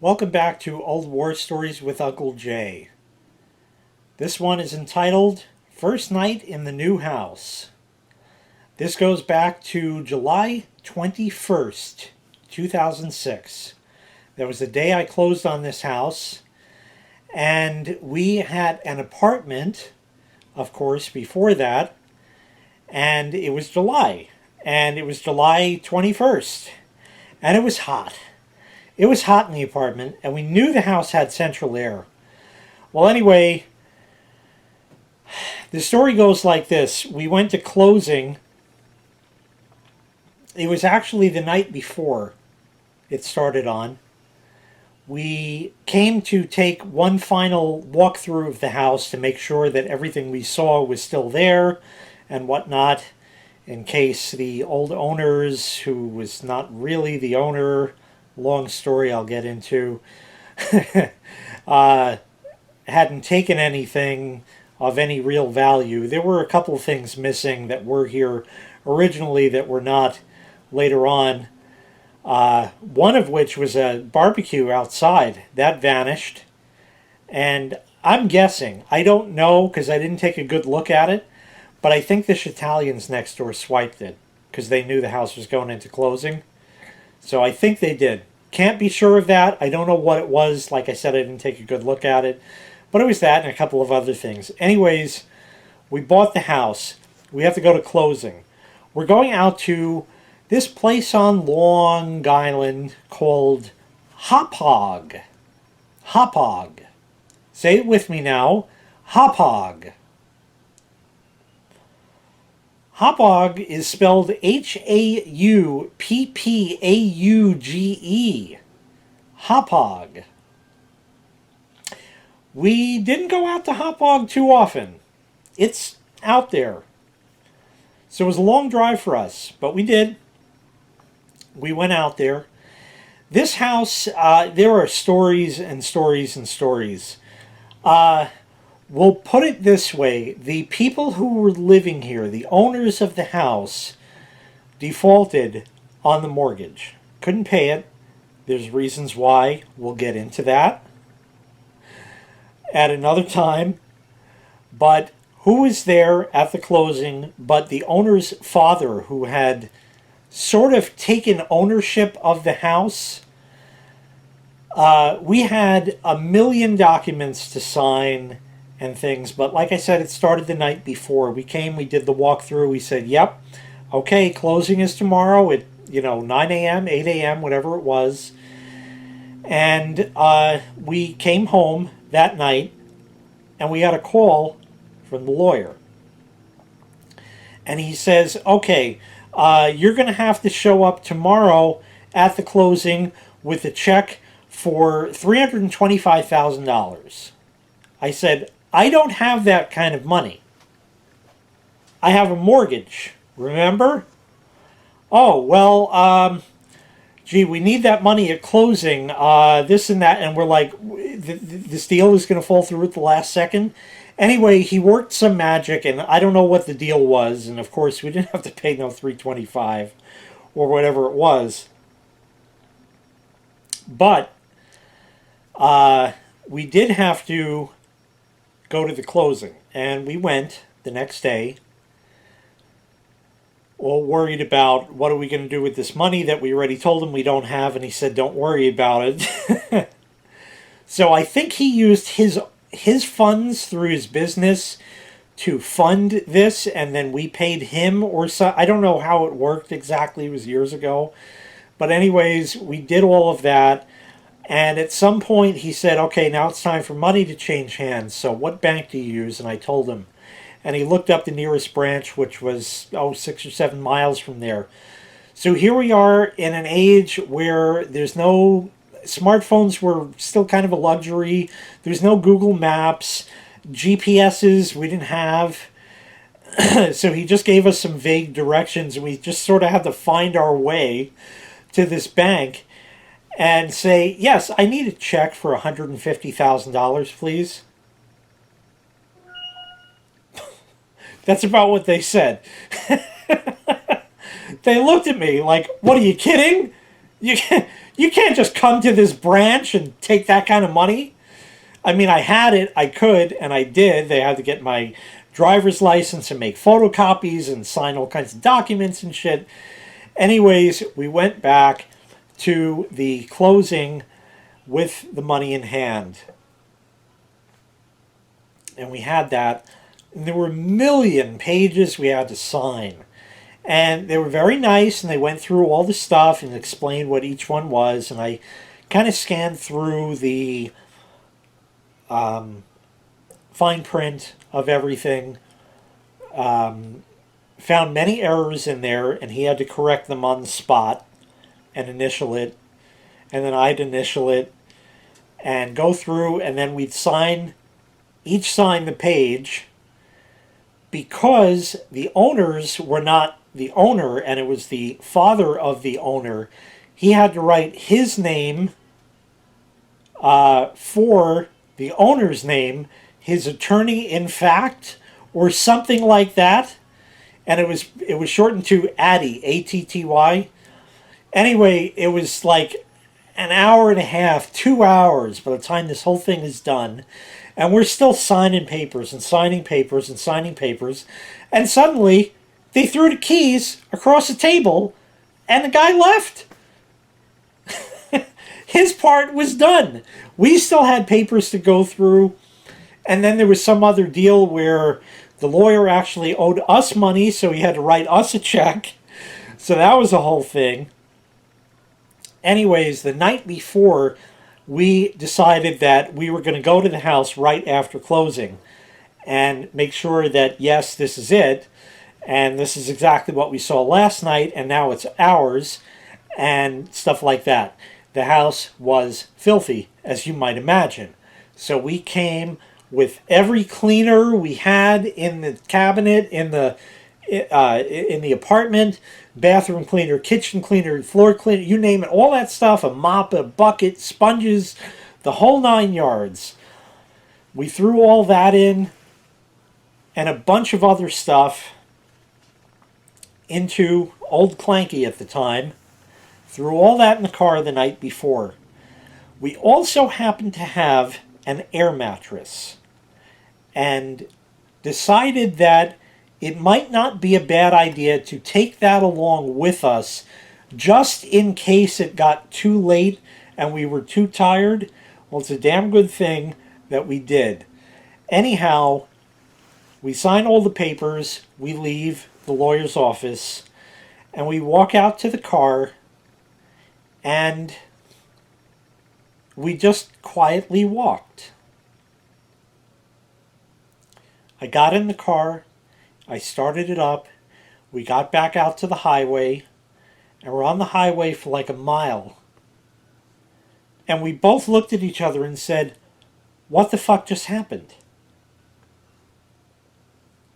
Welcome back to Old War Stories with Uncle Jay. This one is entitled First Night in the New House. This goes back to July 21st, 2006. That was the day I closed on this house. And we had an apartment, of course, before that. And it was July. And it was July 21st. And it was hot. It was hot in the apartment, and we knew the house had central air. Well, anyway, the story goes like this. We went to closing. It was actually the night before it started on. We came to take one final walkthrough of the house to make sure that everything we saw was still there and whatnot, in case the old owners, who was not really the owner, long story I'll get into, hadn't taken anything of any real value. There were a couple of things missing that were here originally that were not later on. One of which was a barbecue outside. That vanished. And I'm guessing, I don't know because I didn't take a good look at it, but I think the Italians next door swiped it because they knew the house was going into closing. So I think they did. Can't be sure of that. I don't know what it was. Like I said, I didn't take a good look at it. But it was that and a couple of other things. Anyways, we bought the house. We have to go to closing. We're going out to this place on Long Island called Hauppauge. Hauppauge. Say it with me now. Hauppauge. Hauppauge is spelled Hauppauge. Hauppauge. We didn't go out to Hauppauge too often. It's out there. So it was a long drive for us, but we did. We went out there. This house, there are stories and stories and stories. We'll put it this way. The people who were living here, the owners of the house, defaulted on the mortgage. Couldn't pay it. There's reasons why. We'll get into that at another time. But who was there at the closing but the owner's father, who had sort of taken ownership of the house? We had a million documents to sign and things, but like I said, it started the night before. We came, we did the walkthrough, we said, yep, okay, closing is tomorrow at 9 a.m., 8 a.m., whatever it was. And we came home that night, and we got a call from the lawyer. And he says, okay, you're going to have to show up tomorrow at the closing with a check for $325,000. I said, I don't have that kind of money. I have a mortgage, remember? Oh, well, gee, we need that money at closing, this and that. And we're like, this deal is going to fall through at the last second. Anyway, he worked some magic, and I don't know what the deal was. And, of course, we didn't have to pay no $325 or whatever it was. But we did have to go to the closing, and we went the next day, all worried about what are we going to do with this money that we already told him we don't have, and he said don't worry about it. So I think he used his funds through his business to fund this, and then we paid him, or so. I don't know how it worked exactly. It was years ago, but anyways, we did all of that. And at some point he said, okay, now it's time for money to change hands. So what bank do you use? And I told him. And he looked up the nearest branch, which was, 6 or 7 miles from there. So here we are in an age where there's no... Smartphones were still kind of a luxury. There's no Google Maps. GPSs we didn't have. So he just gave us some vague directions. And we just sort of had to find our way to this bank and say, yes, I need a check for $150,000, please. That's about what they said. They looked at me like, what, are you kidding? You can't just come to this branch and take that kind of money. I mean, I had it, I could, and I did. They had to get my driver's license and make photocopies and sign all kinds of documents and shit. Anyways, we went back to the closing with the money in hand. And we had that. And there were a million pages we had to sign. And they were very nice, and they went through all the stuff and explained what each one was. And I kind of scanned through the fine print of everything. Found many errors in there, and he had to correct them on the spot and initial it. And then I'd initial it and go through, and then we'd each sign the page, because the owners were not the owner and it was the father of the owner. He had to write his name for the owner's name, his attorney in fact, or something like that. And it was shortened to Atty, Atty. Anyway, it was like an hour and a half, 2 hours by the time this whole thing is done. And we're still signing papers and signing papers and signing papers. And suddenly, they threw the keys across the table, and the guy left. His part was done. We still had papers to go through. And then there was some other deal where the lawyer actually owed us money, so he had to write us a check. So that was a whole thing. Anyways, the night before, we decided that we were going to go to the house right after closing and make sure that, yes, this is it. And this is exactly what we saw last night, and now it's ours, and stuff like that. The house was filthy, as you might imagine. So we came with every cleaner we had in the cabinet, in the apartment, bathroom cleaner, kitchen cleaner, floor cleaner, you name it, all that stuff, a mop, a bucket, sponges, the whole 9 yards. We threw all that in, and a bunch of other stuff into Old Clanky at the time. Threw all that in the car the night before. We also happened to have an air mattress, and decided that it might not be a bad idea to take that along with us, just in case it got too late and we were too tired. Well, it's a damn good thing that we did. Anyhow, we sign all the papers, we leave the lawyer's office, and we walk out to the car, and we just quietly walked. I got in the car, I started it up, we got back out to the highway, and we're on the highway for like a mile. And we both looked at each other and said, "What the fuck just happened?"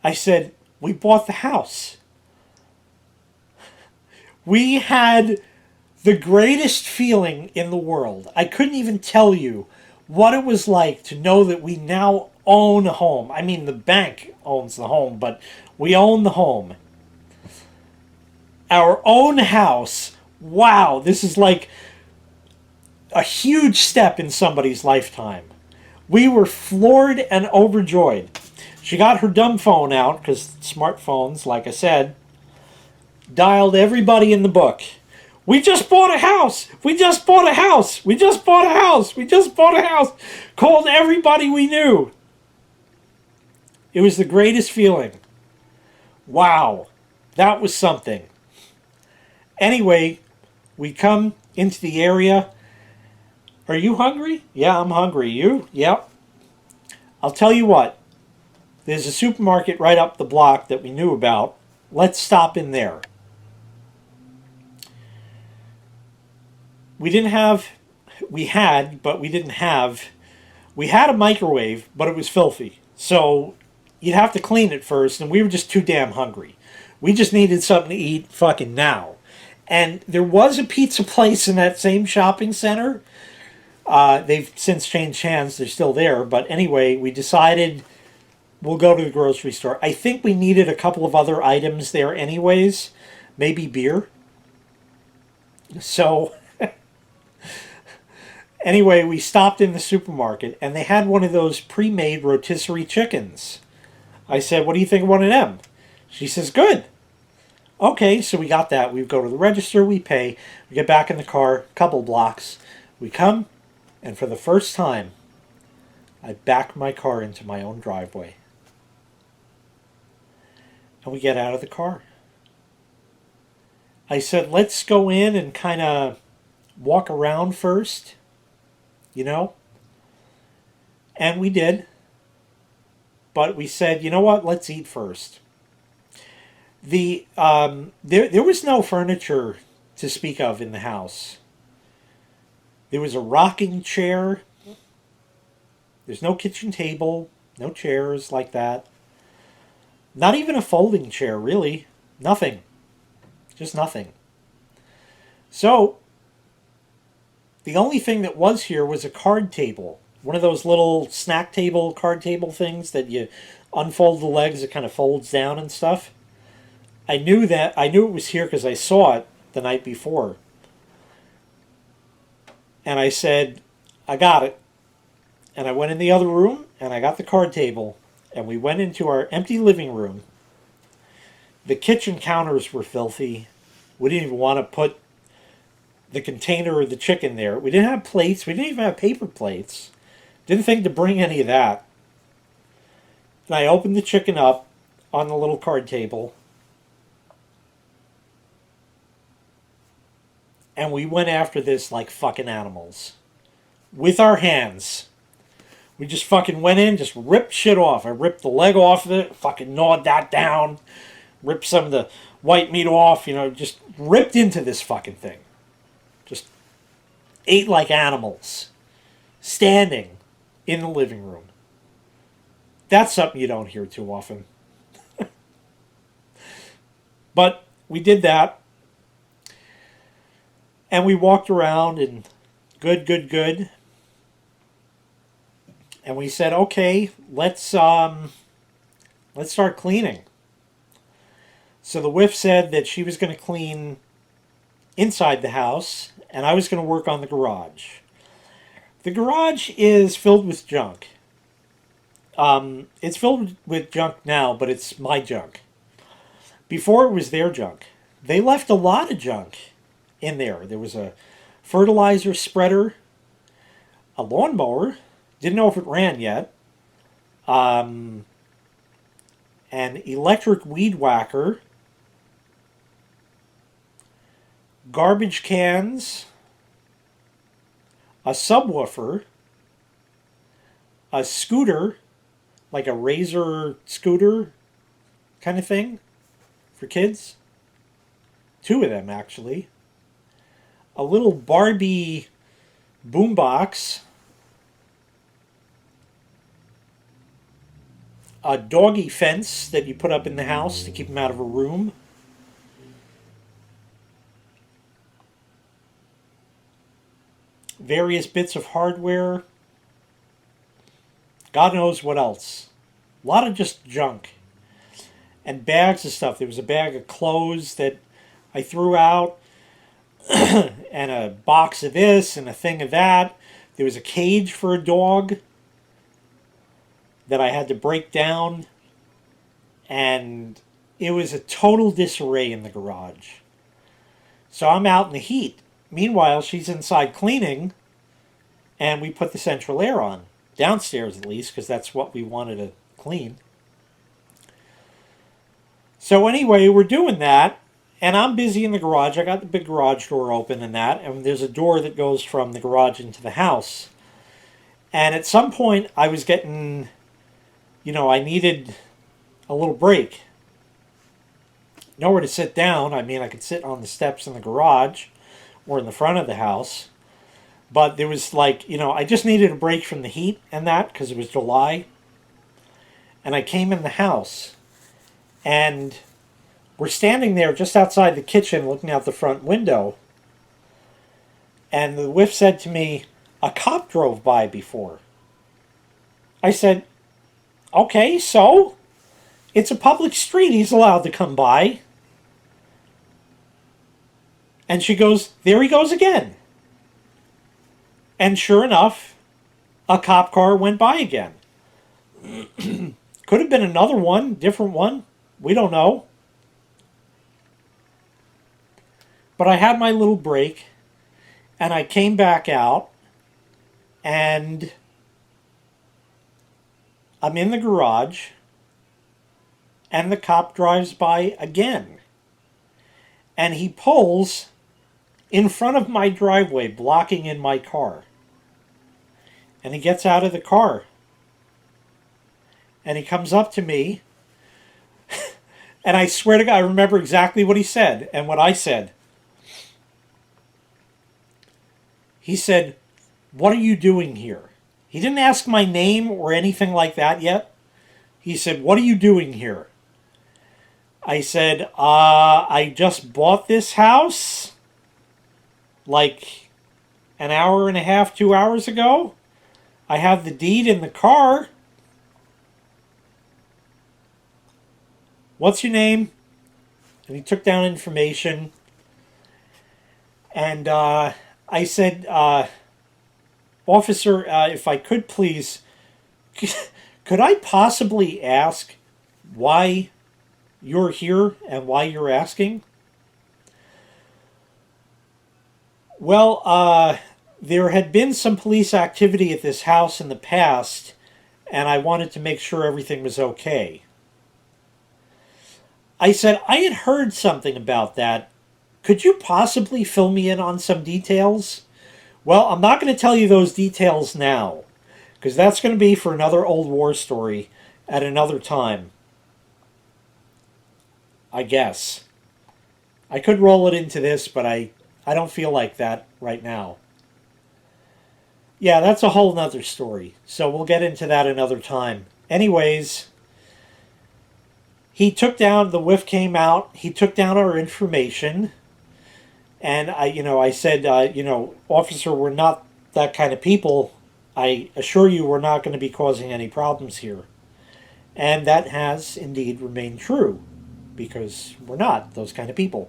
I said, "We bought the house." We had the greatest feeling in the world. I couldn't even tell you what it was like to know that we now own a home. I mean, the bank owns the home, but we own the home. Our own house. Wow, this is like a huge step in somebody's lifetime. We were floored and overjoyed. She got her dumb phone out, because smartphones, like I said, dialed everybody in the book. "We just bought a house! We just bought a house! We just bought a house! We just bought a house!" Called everybody we knew. It was the greatest feeling. Wow, that was something. Anyway, we come into the area. Are you hungry? Yeah, I'm hungry. You? Yep. I'll tell you what. There's a supermarket right up the block that we knew about. Let's stop in there. We had a microwave, but it was filthy. So you'd have to clean it first, and we were just too damn hungry. We just needed something to eat fucking now. And there was a pizza place in that same shopping center. They've since changed hands. They're still there. But anyway, we decided we'll go to the grocery store. I think we needed a couple of other items there anyways. Maybe beer. So Anyway, we stopped in the supermarket and they had one of those pre-made rotisserie chickens. I said, what do you think of one of them? She says, good. Okay, so we got that. We go to the register, we pay, we get back in the car, couple blocks. We come, and for the first time, I back my car into my own driveway. And we get out of the car. I said, let's go in and kind of walk around first, you know? And we did. But we said, you know what, let's eat first. There was no furniture to speak of in the house. There was a rocking chair. There's no kitchen table, no chairs like that. Not even a folding chair, really. Nothing. Just nothing. So, the only thing that was here was a card table. One of those little snack table, card table things that you unfold the legs, it kind of folds down and stuff. I knew it was here because I saw it the night before. And I said, I got it. And I went in the other room and I got the card table and we went into our empty living room. The kitchen counters were filthy. We didn't even want to put the container of the chicken there. We didn't have plates. We didn't even have paper plates. Didn't think to bring any of that. And I opened the chicken up on the little card table. And we went after this like fucking animals. With our hands. We just fucking went in, just ripped shit off. I ripped the leg off of it, fucking gnawed that down. Ripped some of the white meat off, just ripped into this fucking thing. Just ate like animals. Standing in the living room. That's something you don't hear too often. But we did that. And we walked around and good. And we said, okay, let's start cleaning. So the whiff said that she was going to clean inside the house and I was going to work on the garage. The garage is filled with junk. It's filled with junk now, but it's my junk. Before it was their junk. They left a lot of junk in there. There was a fertilizer spreader, a lawnmower, didn't know if it ran yet, an electric weed whacker, garbage cans, a subwoofer, a scooter, like a Razor scooter kind of thing for kids. 2 of them, actually. A little Barbie boombox. A doggy fence that you put up in the house to keep them out of a room. Various bits of hardware. God knows what else. A lot of just junk. And bags of stuff. There was a bag of clothes that I threw out. And a box of this and a thing of that. There was a cage for a dog that I had to break down. And it was a total disarray in the garage. So I'm out in the heat. Meanwhile, she's inside cleaning, and we put the central air on. Downstairs, at least, because that's what we wanted to clean. So anyway, we're doing that, and I'm busy in the garage. I got the big garage door open and that, and there's a door that goes from the garage into the house. And at some point, I was getting, I needed a little break. Nowhere to sit down. I mean, I could sit on the steps in the garage or in the front of the house. But there was I just needed a break from the heat and that because it was July. And I came in the house. And we're standing there just outside the kitchen looking out the front window. And the whiff said to me, a cop drove by before. I said, okay, so? It's a public street. He's allowed to come by. And she goes, there he goes again. And sure enough, a cop car went by again. Could have been another one, different one. We don't know. But I had my little break, and I came back out, and I'm in the garage, and the cop drives by again. And he pulls in front of my driveway, blocking in my car. And he gets out of the car. And he comes up to me. And I swear to God, I remember exactly what he said and what I said. He said, "What are you doing here?" He didn't ask my name or anything like that yet. He said, "What are you doing here?" I said, I just bought this house like an hour and a half, 2 hours ago. I have the deed in the car. What's your name? And he took down information. And I said, "Officer, if I could please, could I possibly ask why you're here and why you're asking?" Well, there had been some police activity at this house in the past, and I wanted to make sure everything was okay. I said, "I had heard something about that. Could you possibly fill me in on some details?" "Well, I'm not going to tell you those details now, because that's going to be for another old war story at another time. I guess. I could roll it into this, but I don't feel like that right now." Yeah, that's a whole nother story. So we'll get into that another time. Anyways, he took down, the whiff came out, he took down our information. And I said, "Officer, we're not that kind of people. I assure you we're not going to be causing any problems here." And that has indeed remained true, because we're not those kind of people.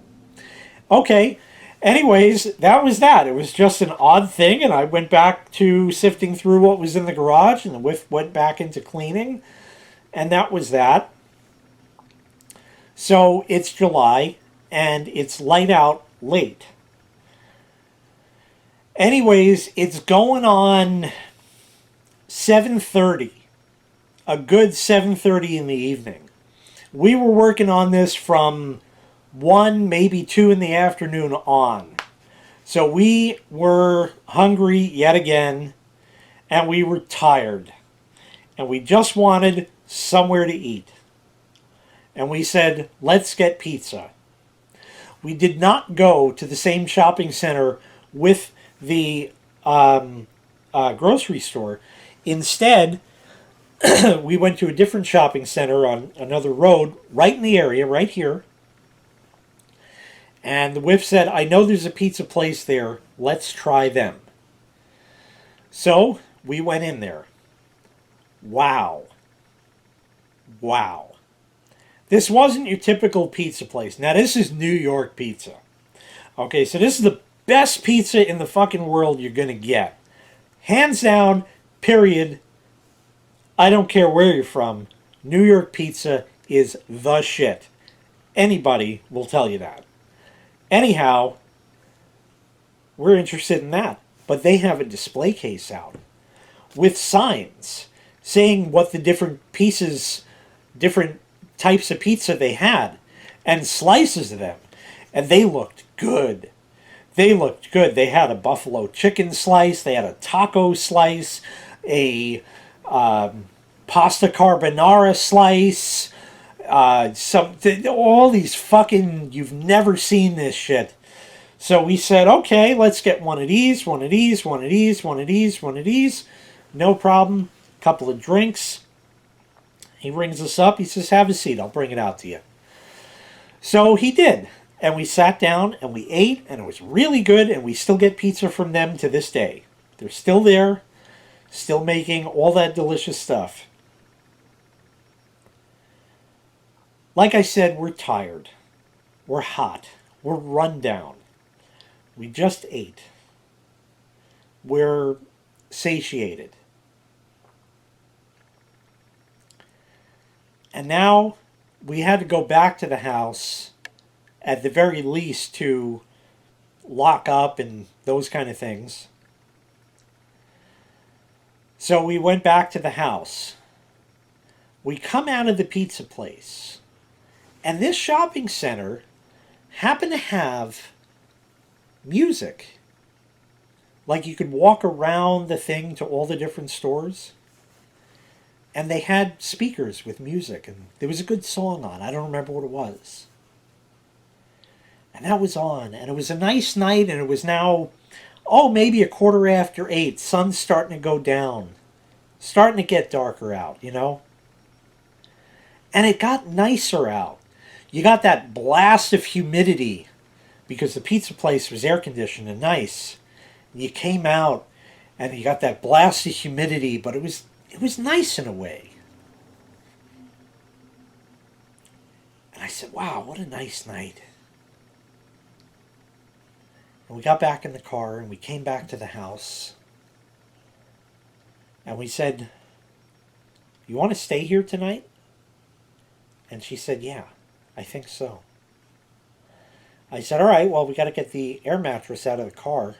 Okay, anyways, that was that. It was just an odd thing, and I went back to sifting through what was in the garage, and the whiff went back into cleaning, and that was that. So it's July, and it's light out late. Anyways, it's going on 7:30. A good 7:30 in the evening. We were working on this from 1, maybe 2 in the afternoon on. So we were hungry yet again, and we were tired. And we just wanted somewhere to eat. And we said, "Let's get pizza." We did not go to the same shopping center with the grocery store. Instead, we went to a different shopping center on another road, right in the area, right here. And the whiff said, "I know there's a pizza place there. Let's try them." So we went in there. Wow. Wow. This wasn't your typical pizza place. Now, this is New York pizza. Okay, so this is the best pizza in the fucking world you're going to get. Hands down, period. I don't care where you're from. New York pizza is the shit. Anybody will tell you that. Anyhow, we're interested in that. But they have a display case out with signs saying what the different pieces, different types of pizza they had, and slices of them. And they looked good. They looked good. They had a buffalo chicken slice. They had a taco slice, a pasta carbonara slice, all these fucking, you've never seen this shit. So we said, okay, let's get one of these, one of these, one of these, one of these, one of these. No problem. Couple of drinks. He rings us up. He says, "Have a seat. I'll bring it out to you." So he did. And we sat down and we ate, and it was really good, and we still get pizza from them to this day. They're still there, still making all that delicious stuff. Like I said, we're tired. We're hot. We're run down. We just ate. we're satiated. And now we had to go back to the house at the very least to lock up and those kind of things. So we went back to the house. We come out of the pizza place, and this shopping center happened to have music. Like you could walk around the thing to all the different stores, and they had speakers with music, and there was a good song on. I don't remember what it was. And that was on, and it was a nice night, and it was now, maybe 8:15. Sun's starting to go down. Starting to get darker out, you know? And it got nicer out. You got that blast of humidity because the pizza place was air conditioned and nice. And you came out and you got that blast of humidity, but it was nice in a way. And I said, wow, what a nice night. And we got back in the car and we came back to the house. And we said, you want to stay here tonight? And she said, yeah, I think so. I said, all right, well, we got to get the air mattress out of the car.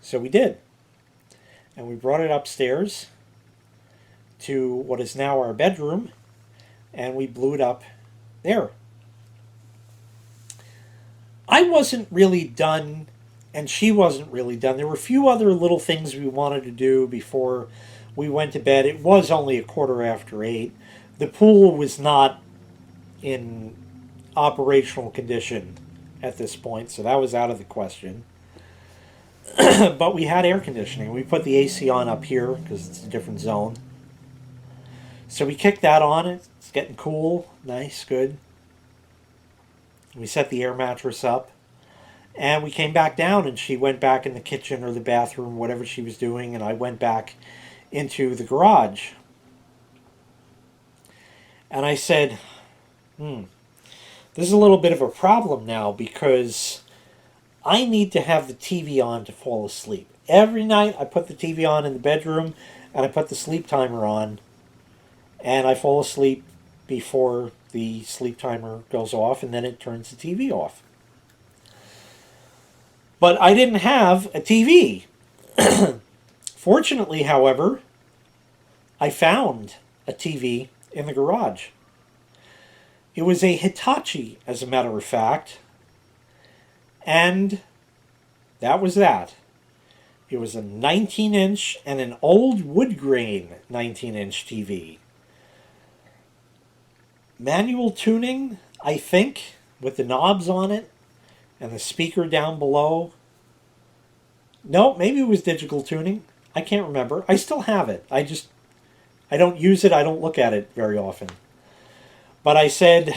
So we did. And we brought it upstairs to what is now our bedroom, and we blew it up there. I wasn't really done, and she wasn't really done. There were a few other little things we wanted to do before we went to bed. It was only 8:15. The pool was not in operational condition at this point, so that was out of the question. But we had air conditioning. We put the AC on up here because it's a different zone. So we kicked that on. It's getting cool. Nice, good. We set the air mattress up. And we came back down, and she went back in the kitchen or the bathroom, whatever she was doing, and I went back into the garage. And I said, this is a little bit of a problem now because I need to have the TV on to fall asleep. Every night I put the TV on in the bedroom and I put the sleep timer on and I fall asleep before the sleep timer goes off and then it turns the TV off. But I didn't have a TV. Fortunately, however, I found a TV in the garage. It was a Hitachi, as a matter of fact. And that was that. It was a 19-inch and an old wood grain 19-inch TV. Manual tuning, I think, with the knobs on it and the speaker down below. No, maybe it was digital tuning. I can't remember. I still have it. I don't use it. I don't look at it very often. But I said,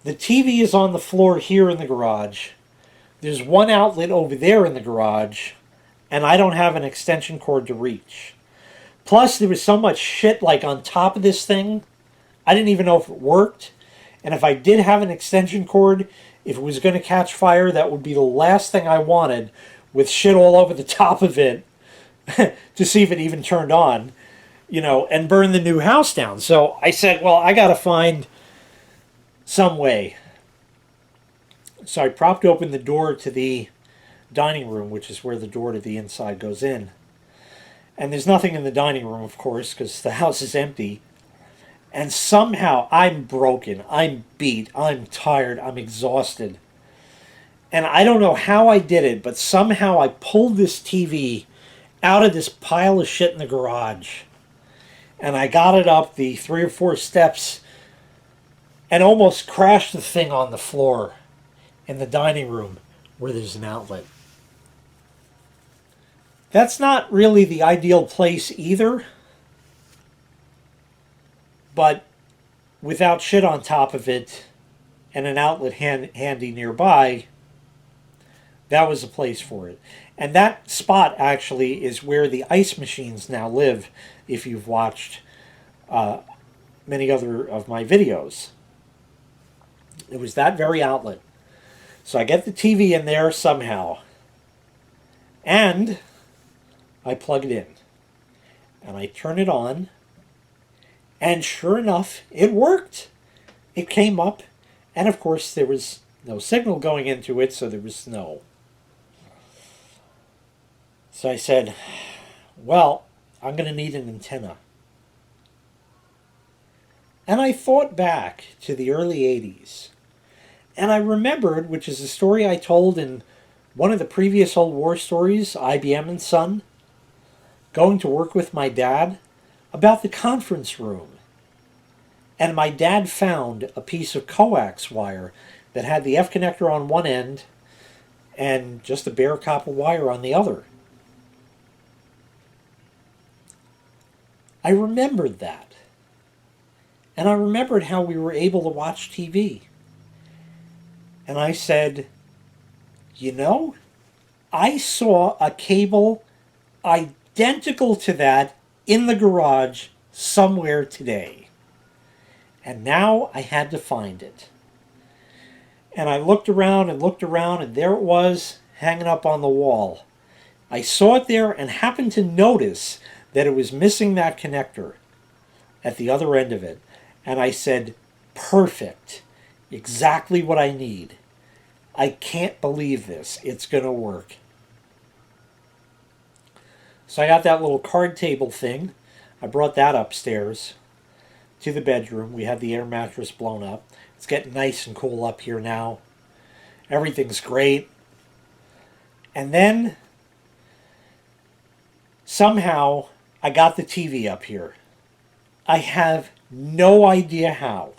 the TV is on the floor here in the garage. There's one outlet over there in the garage, and I don't have an extension cord to reach. Plus, there was so much shit like on top of this thing, I didn't even know if it worked. And if I did have an extension cord, if it was going to catch fire, that would be the last thing I wanted, with shit all over the top of it, to see if it even turned on, and burn the new house down. So I said, well, I got to find some way. So I propped open the door to the dining room, which is where the door to the inside goes in. And there's nothing in the dining room, of course, because the house is empty. And somehow I'm broken, I'm beat, I'm tired, I'm exhausted. And I don't know how I did it, but somehow I pulled this TV out of this pile of shit in the garage. And I got it up the 3 or 4 steps and almost crashed the thing on the floor in the dining room where there's an outlet. That's not really the ideal place either. But without shit on top of it and an outlet handy nearby, that was a place for it. And that spot actually is where the ice machines now live, if you've watched many other of my videos. It was that very outlet. So I get the TV in there somehow. And I plug it in. And I turn it on. And sure enough, it worked. It came up. And of course, there was no signal going into it, so there was snow. So I said, well, I'm going to need an antenna. And I thought back to the early 80s. And I remembered, which is a story I told in one of the previous old war stories, IBM and Son, going to work with my dad, about the conference room. And my dad found a piece of coax wire that had the F connector on one end and just a bare copper wire on the other. I remembered that. And I remembered how we were able to watch TV. And I said, you know, I saw a cable identical to that in the garage somewhere today. And now I had to find it. And I looked around, and there it was, hanging up on the wall. I saw it there and happened to notice that it was missing that connector at the other end of it. And I said, perfect. Exactly what I need. I can't believe this. It's going to work. So I got that little card table thing. I brought that upstairs to the bedroom. We had the air mattress blown up. It's getting nice and cool up here now. Everything's great. And then somehow I got the TV up here. I have no idea how.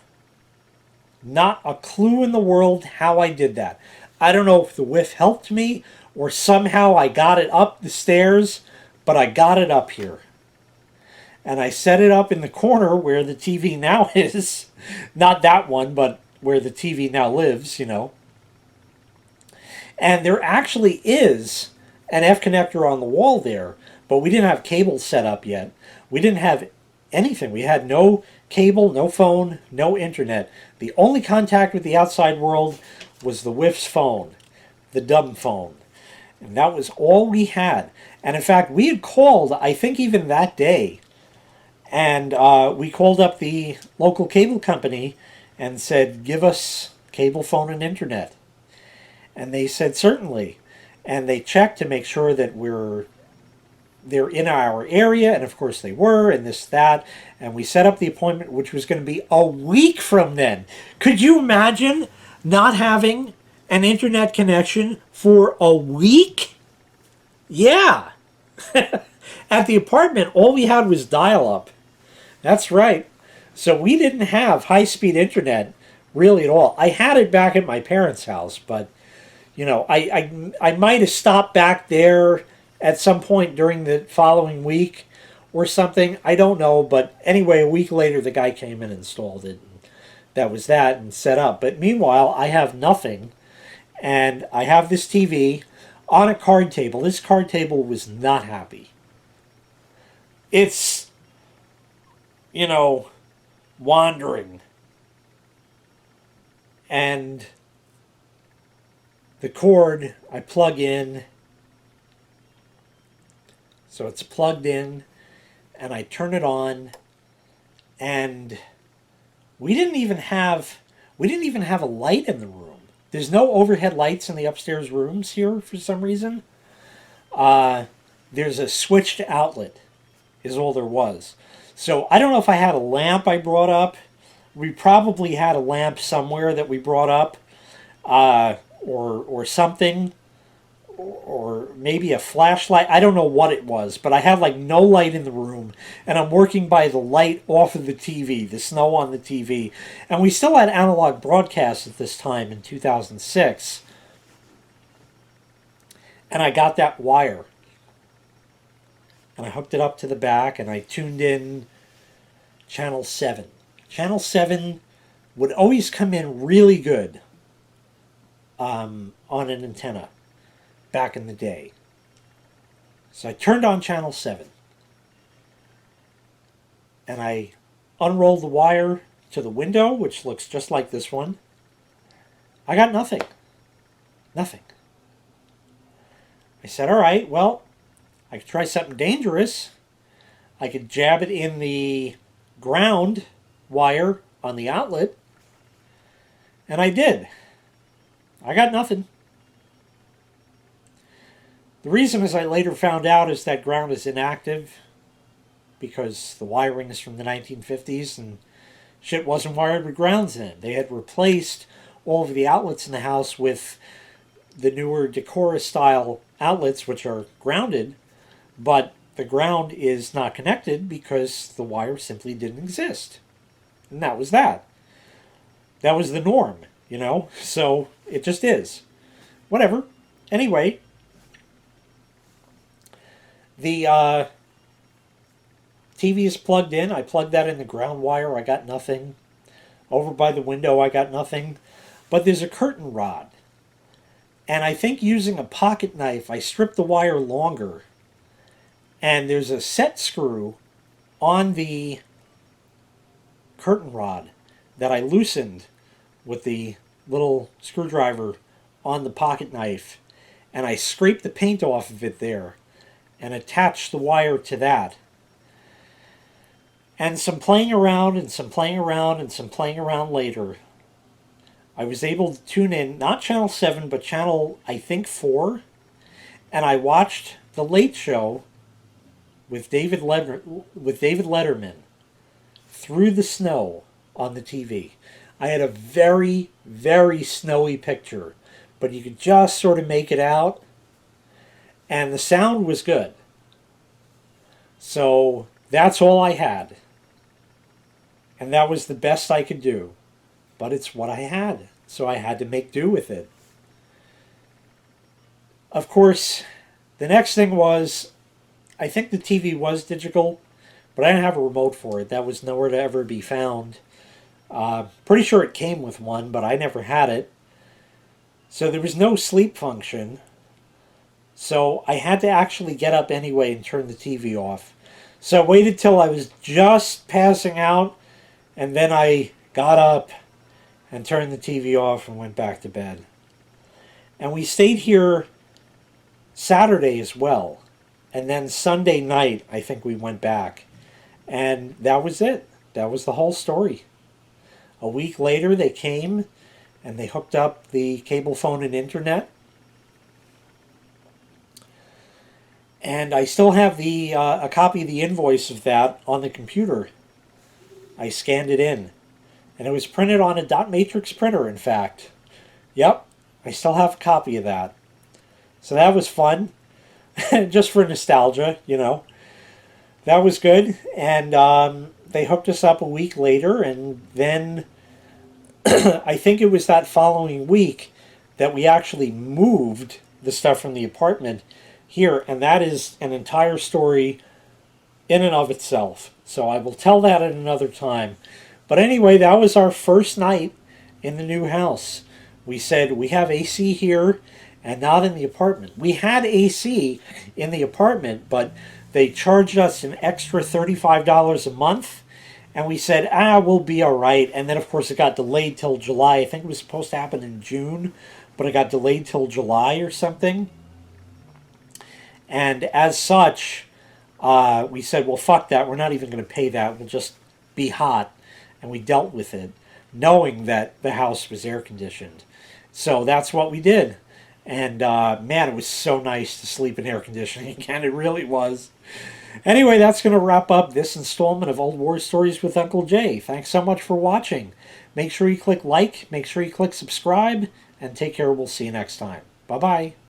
Not a clue in the world how I did that. I don't know if the whiff helped me or somehow I got it up the stairs, but I got it up here. And I set it up in the corner where the TV now is. Not that one, but where the TV now lives, you know. And there actually is an F connector on the wall there, but we didn't have cable set up yet. We didn't have anything. We had no cable, no phone, no internet. The only contact with the outside world was the whiff's phone, the dumb phone. And that was all we had. And in fact, we had called, I think even that day, and we called up the local cable company and said, give us cable, phone, and internet. And they said, certainly. And they checked to make sure that they're in our area, and of course they were, and this, that. And we set up the appointment, which was going to be a week from then. Could you imagine not having an internet connection for a week? Yeah. At the apartment, all we had was dial-up. That's right. So we didn't have high-speed internet really at all. I had it back at my parents' house, but, you know, I might have stopped back there at some point during the following week or something. I don't know, but anyway, a week later the guy came and installed it. And that was that and set up. But meanwhile, I have nothing, and I have this TV on a card table. This card table was not happy. It's, you know, wandering. And the cord I plug in, so it's plugged in, and I turn it on, and we didn't even have a light in the room. There's no overhead lights in the upstairs rooms here for some reason. There's a switched outlet is all there was. So I don't know if I had a lamp I brought up. We probably had a lamp somewhere that we brought up, or something, or maybe a flashlight. I don't know what it was, but I had like no light in the room, and I'm working by the light off of the TV, the snow on the TV. And we still had analog broadcasts at this time in 2006. And I got that wire, and I hooked it up to the back, and I tuned in channel 7. Channel 7 would always come in really good on an antenna back in the day. So I turned on channel 7, and I unrolled the wire to the window, which looks just like this one. I got nothing. Nothing. I said, all right, well, I could try something dangerous. I could jab it in the ground wire on the outlet. And I did. I got nothing. The reason, as I later found out, is that ground is inactive because the wiring is from the 1950s and shit wasn't wired with grounds in it. They had replaced all of the outlets in the house with the newer Decora style outlets, which are grounded, but the ground is not connected because the wire simply didn't exist. And that was that. That was the norm, you know? So it just is. Whatever. Anyway, the TV is plugged in. I plugged that in the ground wire. I got nothing. Over by the window, I got nothing. But there's a curtain rod. And I think using a pocket knife, I stripped the wire longer. And there's a set screw on the curtain rod that I loosened with the little screwdriver on the pocket knife. And I scraped the paint off of it there and attached the wire to that. And some playing around and some playing around and some playing around later, I was able to tune in, not channel 7, but channel, I think, 4. And I watched The Late Show with David Letterman through the snow on the TV. I had a very, very snowy picture, but you could just sort of make it out. And the sound was good. So that's all I had. And that was the best I could do. But it's what I had. So I had to make do with it. Of course, the next thing was, I think the TV was digital, but I didn't have a remote for it. That was nowhere to ever be found. Pretty sure it came with one, but I never had it. So there was no sleep function. So I had to actually get up anyway and turn the TV off. So I waited till I was just passing out, and then I got up and turned the TV off and went back to bed. And we stayed here Saturday as well. And then Sunday night, I think we went back. And that was it. That was the whole story. A week later, they came and they hooked up the cable phone and internet. And I still have the a copy of the invoice of that on the computer. I scanned it in. And it was printed on a dot matrix printer, in fact. Yep, I still have a copy of that. So that was fun. Just for nostalgia, you know. That was good. And they hooked us up a week later. And then I think it was that following week that we actually moved the stuff from the apartment here. And that is an entire story in and of itself. So I will tell that at another time. But anyway, that was our first night in the new house. We said, we have AC here and not in the apartment. We had AC in the apartment, but they charged us an extra $35 a month. And we said, we'll be all right. And then, of course, it got delayed till July. I think it was supposed to happen in June, but it got delayed till July or something. And as such, we said, well, fuck that. We're not even going to pay that. We'll just be hot. And we dealt with it, knowing that the house was air conditioned. So that's what we did. And man, it was so nice to sleep in air conditioning again. It really was. Anyway, that's going to wrap up this installment of Old War Stories with Uncle Jay. Thanks so much for watching. Make sure you click like, make sure you click subscribe, and take care. We'll see you next time. Bye-bye.